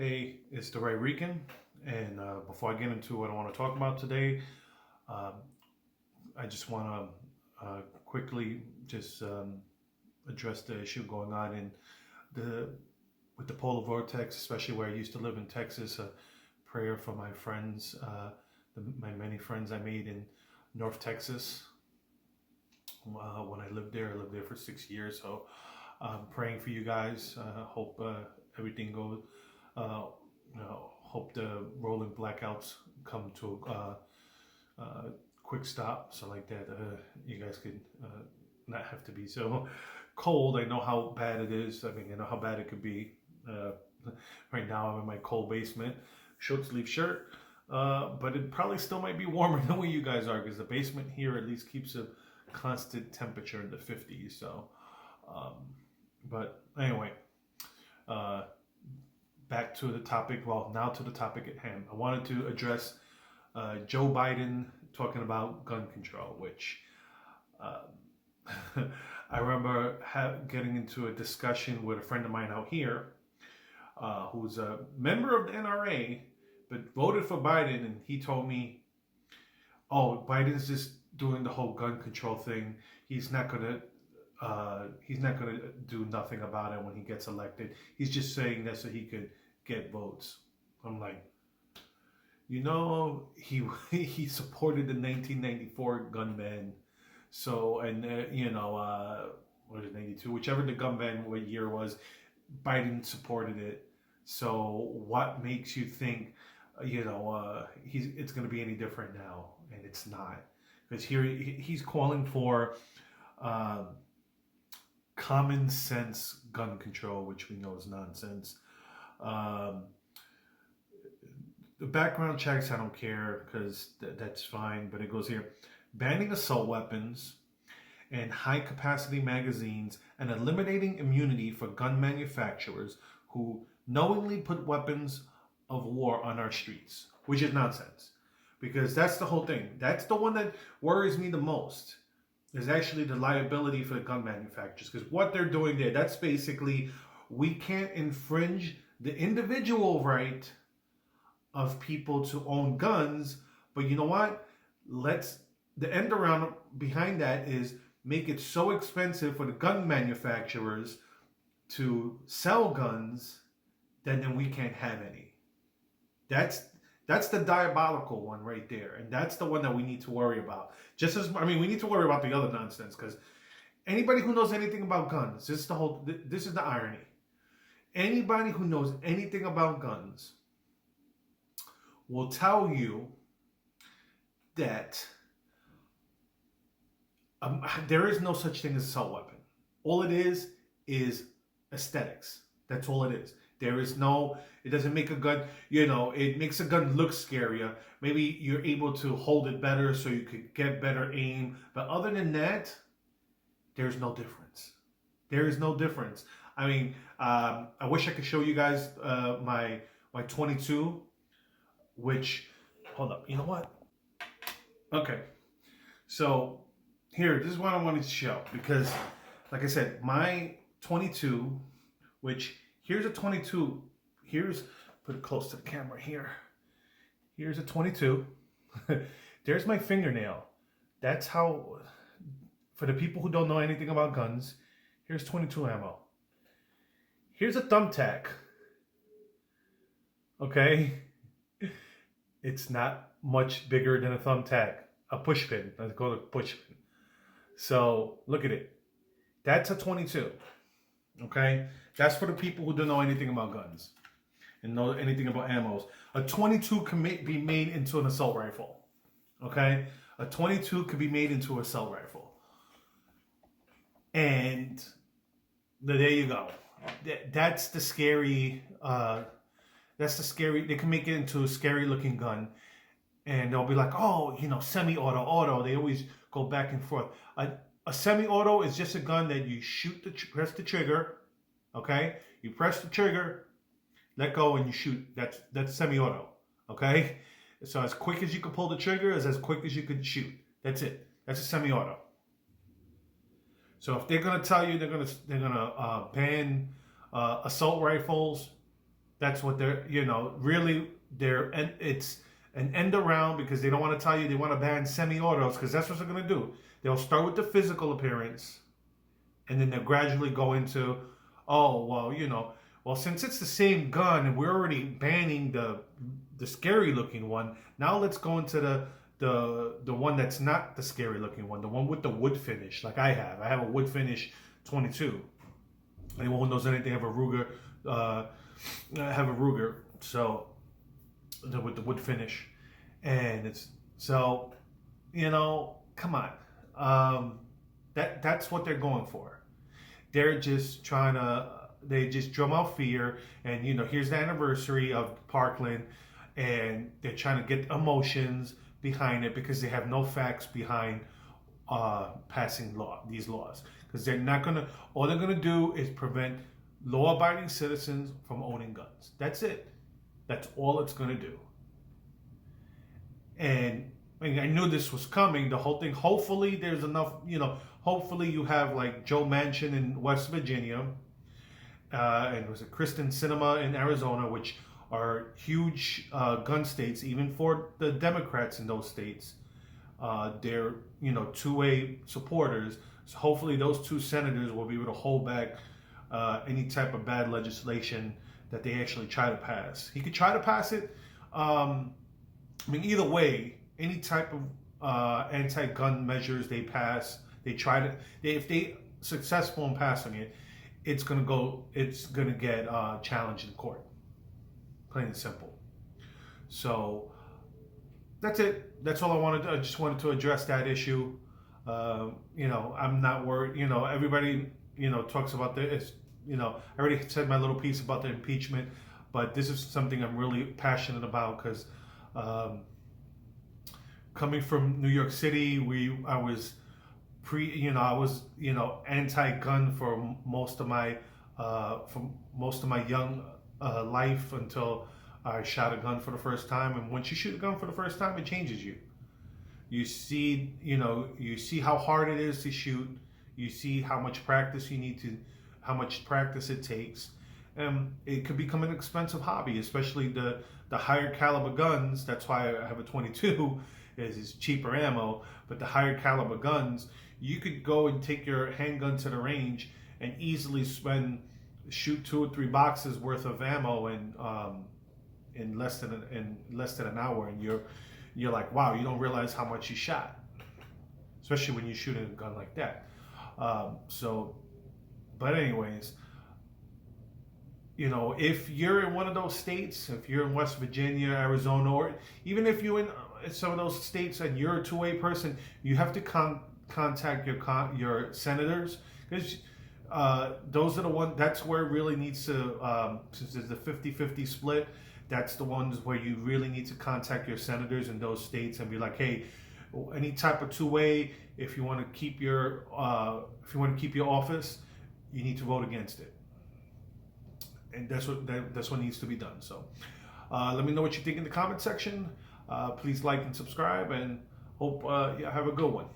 Hey, it's the Ray Rican, and before I get into what I want to talk about today, um, I just want to quickly just address the issue going on in the with the polar vortex, especially where I used to live in Texas. A prayer for my friends, my many friends I made in North Texas when I lived there for 6 years. So I'm praying for you guys. Hope everything goes. Hope the rolling blackouts come to a quick stop, so like that you guys could not have to be so cold. I know how bad it is. I mean, I know how bad it could be. Uh, right now, I'm in my cold basement, short sleeve shirt. But it probably still might be warmer than where you guys are because the basement here at least keeps a constant temperature in the 50s. So, um, but anyway, uh, back to the topic. Well, now to the topic at hand. I wanted to address Joe Biden talking about gun control, which I remember getting into a discussion with a friend of mine out here who's a member of the NRA but voted for Biden, and he told me, "Oh, Biden's just doing the whole gun control thing. He's not gonna do nothing about it when he gets elected. He's just saying that so he could get votes." I'm like, he supported the 1994 gun ban. So, and what is it, 92? Whichever the gun ban what year was, Biden supported it. So, what makes you think, it's going to be any different now? And it's not, because here he's calling for uh, common sense gun control, which we know is nonsense. Um, the background checks, I don't care because that's fine, but it goes here: banning assault weapons and high capacity magazines and eliminating immunity for gun manufacturers who knowingly put weapons of war on our streets, which is nonsense. Because that's the whole thing. That's the one that worries me the most, is actually the liability for the gun manufacturers. Because what they're doing there, that's basically, we can't infringe the individual right of people to own guns, but you know what? The end around behind that is make it so expensive for the gun manufacturers to sell guns that then we can't have any. That's the diabolical one right there, and that's the one that we need to worry about. We need to worry about the other nonsense, because anybody who knows anything about guns, this is the irony. Anybody who knows anything about guns will tell you that there is no such thing as assault weapon. All it is aesthetics. That's all it is. It doesn't make a gun, it makes a gun look scarier. Maybe you're able to hold it better so you could get better aim. But other than that, there's no difference. There is no difference. I mean, I wish I could show you guys my 22, which, hold up, you know what? Okay, so here, this is what I wanted to show, because like I said, my 22, which here's a 22, put it close to the camera here. Here's a 22. There's my fingernail. That's how, for the people who don't know anything about guns, here's 22 ammo. Here's a thumbtack. Okay? It's not much bigger than a thumbtack. A push pin. Let's call it a push pin. So, look at it. That's a 22. Okay? That's for the people who don't know anything about guns and know anything about ammos. A 22 can be made into an assault rifle. Okay? A 22 could be made into an assault rifle. And there you go. That's the scary... they can make it into a scary looking gun. And they'll be like, oh, semi-auto, auto. They always go back and forth. A semi-auto is just a gun that you press the trigger, okay? You press the trigger, let go, and you shoot. That's semi-auto, okay? So as quick as you can pull the trigger is as quick as you can shoot. That's it. That's a semi-auto. So if they're gonna tell you they're gonna ban assault rifles, That's what they're, really they're, and it's an end around because they don't want to tell you they want to ban semi-autos because that's what they're going to do. They'll start with the physical appearance and then they'll gradually go into, oh, well, well, since it's the same gun and we're already banning the scary looking one, now let's go into the one that's not the scary looking one, the one with the wood finish, like I have. I have a wood finish 22. Anyone who knows anything, I have a Ruger. I have a Ruger, so with the wood finish, and it's so, come on, that's what they're going for. They're just trying to. They just drum out fear, and here's the anniversary of Parkland, and they're trying to get emotions behind it because they have no facts behind passing these laws, because they're not gonna. All they're gonna do is prevent law-abiding citizens from owning guns. That's it. That's all it's gonna do. And I knew this was coming. The whole thing. Hopefully, there's enough. Hopefully, you have like Joe Manchin in West Virginia, and was it Kristen Sinema in Arizona, which are huge gun states, even for the Democrats in those states. They're two-way supporters. So hopefully, those two senators will be able to hold back any type of bad legislation that they actually try to pass. He could try to pass it. Either way, any type of anti-gun measures they pass, if they successful in passing it, it's gonna get challenged in court. Plain and simple. So that's it. That's all I wanted. I just wanted to address that issue. I'm not worried. Everybody talks about this. I already said my little piece about the impeachment, but this is something I'm really passionate about because coming from New York City, I was anti-gun for most of my young life until I shot a gun for the first time. And once you shoot a gun for the first time, it changes you. You see how hard it is to shoot. You see how much practice how much practice it takes. It could become an expensive hobby, especially the higher caliber guns. That's why I have a 22, is cheaper ammo. But the higher caliber guns, you could go and take your handgun to the range and easily shoot 2 or 3 boxes worth of ammo in less than an hour, and you're like, wow, you don't realize how much you shot, especially when you're shooting a gun like that. But anyways, if you're in one of those states, if you're in West Virginia, Arizona, or even if you're in some of those states and you're a two-way person, you have to contact your senators, because those are the ones. That's where it really needs to. Since there's the 50-50 split, that's the ones where you really need to contact your senators in those states and be like, hey, any type of two-way. If you want to keep your office, you need to vote against it. And that's what needs to be done. So let me know what you think in the comment section. Please like and subscribe, and hope you have a good one.